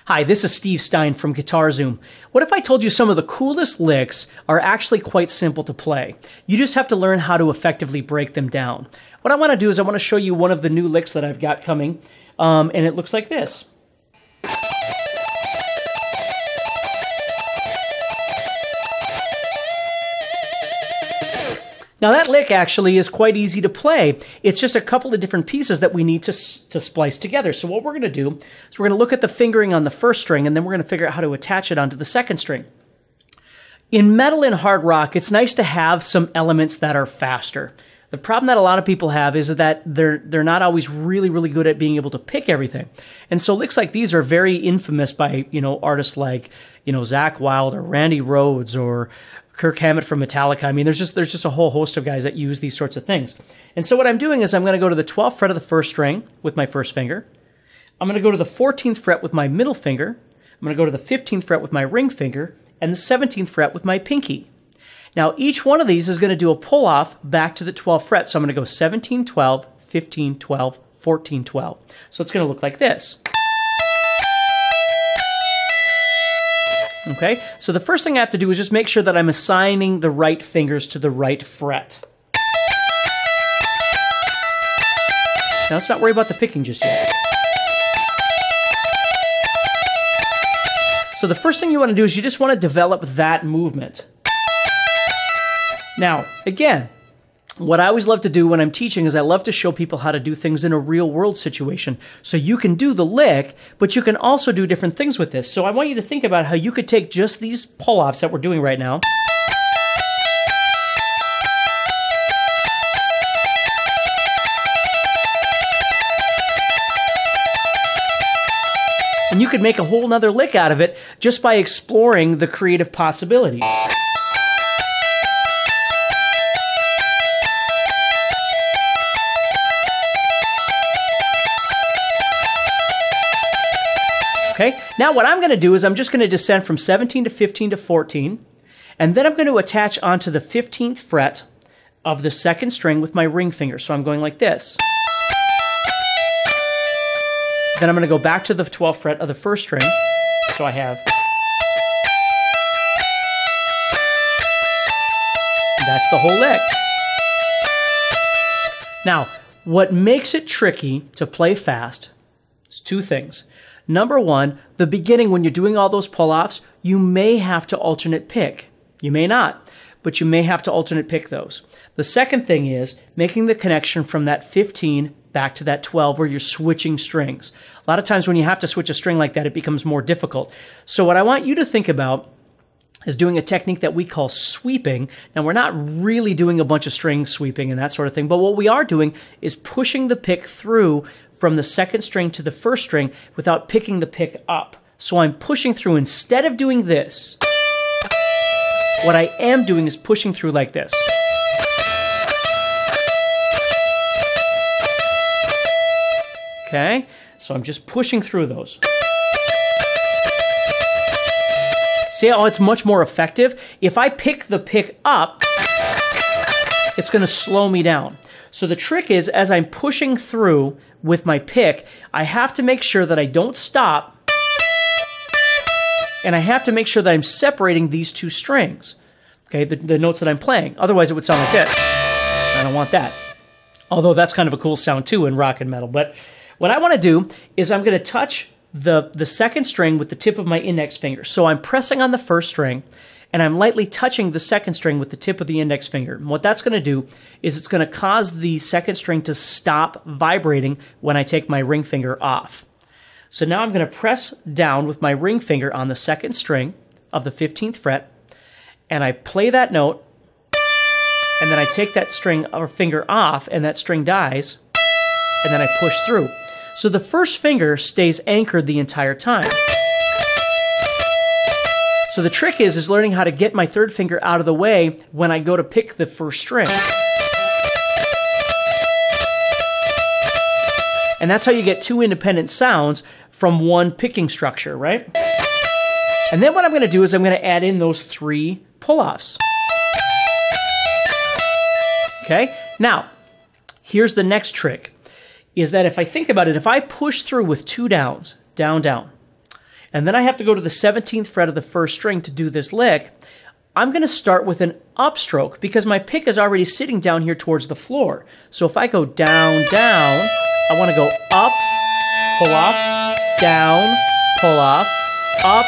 Hi, this is Steve Stine from Guitar Zoom. What if I told you some of the coolest licks are actually quite simple to play? You just have to learn how to effectively break them down. What I want to do is I want to show you one of the new licks that I've got coming, and it looks like this. Now that lick actually is quite easy to play. It's just a couple of different pieces that we need to splice together. So what we're going to do is we're going to look at the fingering on the first string, and then we're going to figure out how to attach it onto the second string. In metal and hard rock, it's nice to have some elements that are faster. The problem that a lot of people have is that they're not always really good at being able to pick everything. And so licks like these are very infamous by, artists like, Zakk Wylde or Randy Rhoads or Kirk Hammett from Metallica. I mean, there's just a whole host of guys that use these sorts of things. And so what I'm doing is I'm going to go to the 12th fret of the first string with my first finger. I'm going to go to the 14th fret with my middle finger. I'm going to go to the 15th fret with my ring finger and the 17th fret with my pinky. Now, each one of these is going to do a pull-off back to the 12th fret. So I'm going to go 17, 12, 15, 12, 14, 12. So it's going to look like this. Okay, so the first thing I have to do is just make sure that I'm assigning the right fingers to the right fret. Now let's not worry about the picking just yet. So the first thing you want to do is you just want to develop that movement. Now, again, what I always love to do when I'm teaching is I love to show people how to do things in a real world situation. So you can do the lick, but you can also do different things with this. So I want you to think about how you could take just these pull-offs that we're doing right now. And you could make a whole nother lick out of it just by exploring the creative possibilities. Okay, now what I'm going to do is I'm just going to descend from 17 to 15 to 14, and then I'm going to attach onto the 15th fret of the second string with my ring finger. So I'm going like this. Then I'm going to go back to the 12th fret of the first string. So I have. That's the whole lick. Now, what makes it tricky to play fast is two things. Number one, the beginning, when you're doing all those pull-offs, you may have to alternate pick. You may not, but you may have to alternate pick those. The second thing is making the connection from that 15 back to that 12 where you're switching strings. A lot of times when you have to switch a string like that, it becomes more difficult. So what I want you to think about is doing a technique that we call sweeping. And we're not really doing a bunch of string sweeping and that sort of thing, but what we are doing is pushing the pick through from the second string to the first string without picking the pick up. So I'm pushing through. Instead of doing this, what I am doing is pushing through like this. Okay, so I'm just pushing through those. See how it's much more effective? If I pick the pick up, it's going to slow me down. So the trick is, as I'm pushing through with my pick, I have to make sure that I don't stop, and I have to make sure that I'm separating these two strings, okay, the notes that I'm playing. Otherwise, it would sound like this. I don't want that. Although that's kind of a cool sound too in rock and metal. But what I want to do is I'm going to touch the second string with the tip of my index finger. So I'm pressing on the first string, and I'm lightly touching the second string with the tip of the index finger. And what that's going to do is it's going to cause the second string to stop vibrating when I take my ring finger off. So now I'm going to press down with my ring finger on the second string of the 15th fret, and I play that note, and then I take that string or finger off, and that string dies, and then I push through. So the first finger stays anchored the entire time. So the trick is learning how to get my third finger out of the way when I go to pick the first string. And that's how you get two independent sounds from one picking structure, right? And then what I'm going to do is I'm going to add in those three pull-offs. Okay? Now, here's the next trick, is that if I think about it, if I push through with two downs, down, down, and then I have to go to the 17th fret of the first string to do this lick, I'm going to start with an upstroke because my pick is already sitting down here towards the floor. So if I go down, down, I want to go up, pull off, down, pull off, up,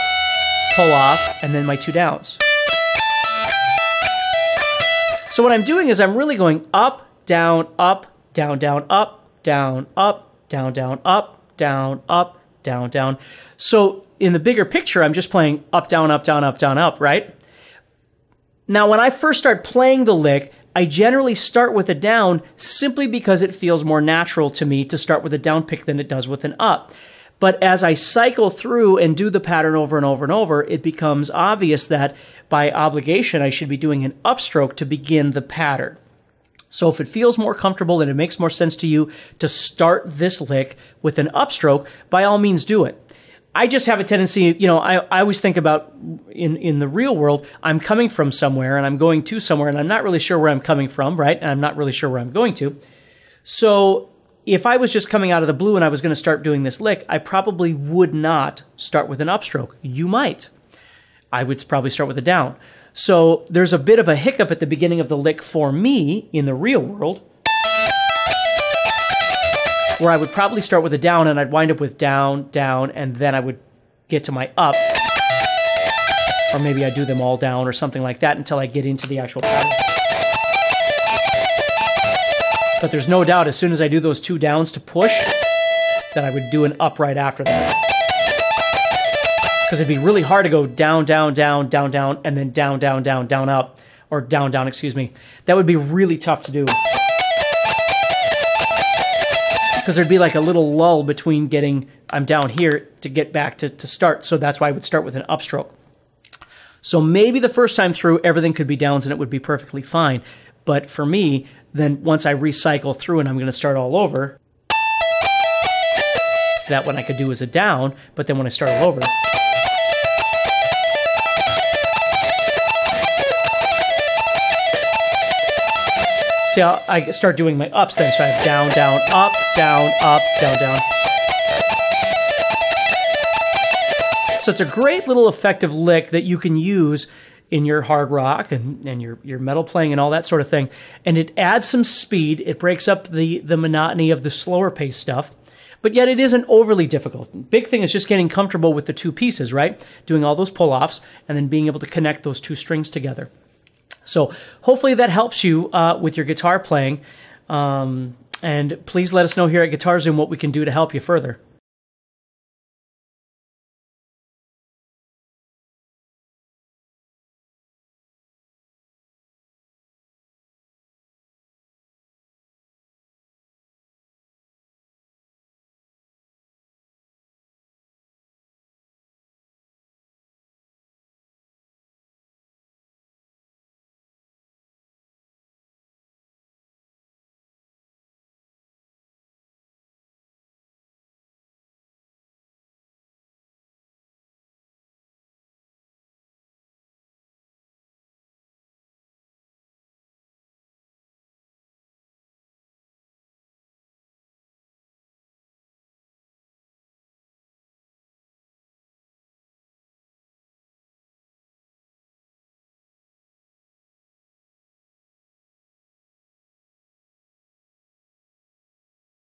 pull off, and then my two downs. So what I'm doing is I'm really going up, down, down, up, down, up, down, down, up, down, up, down, down. So in the bigger picture, I'm just playing up, down, up, down, up, down, up, right? Now, when I first start playing the lick, I generally start with a down simply because it feels more natural to me to start with a down pick than it does with an up. But as I cycle through and do the pattern over and over and over, it becomes obvious that by obligation, I should be doing an upstroke to begin the pattern. So if it feels more comfortable and it makes more sense to you to start this lick with an upstroke, by all means do it. I just have a tendency, I always think about in the real world, I'm coming from somewhere and I'm going to somewhere and I'm not really sure where I'm coming from, right? And I'm not really sure where I'm going to. So if I was just coming out of the blue and I was going to start doing this lick, I probably would not start with an upstroke. You might. I would probably start with a down. So there's a bit of a hiccup at the beginning of the lick for me in the real world, where I would probably start with a down and I'd wind up with down, down, and then I would get to my up. Or maybe I do them all down or something like that until I get into the actual pattern. But there's no doubt as soon as I do those two downs to push, that I would do an up right after that. Because it'd be really hard to go down, down, down, down, down, and then down, down, down, down, up. Or down, down, excuse me. That would be really tough to do. Because there'd be like a little lull between I'm down here to get back to start. So that's why I would start with an upstroke. So maybe the first time through, everything could be downs and it would be perfectly fine. But for me, then once I recycle through and I'm going to start all over, so that one I could do as a down, but then when I start all over, see how I start doing my ups then. So I have down, down, up, down, down. So it's a great little effective lick that you can use in your hard rock and your metal playing and all that sort of thing. And it adds some speed. It breaks up the monotony of the slower pace stuff. But yet it isn't overly difficult. Big thing is just getting comfortable with the two pieces, right? Doing all those pull-offs and then being able to connect those two strings together. So hopefully that helps you with your guitar playing. And please let us know here at Guitar Zoom what we can do to help you further.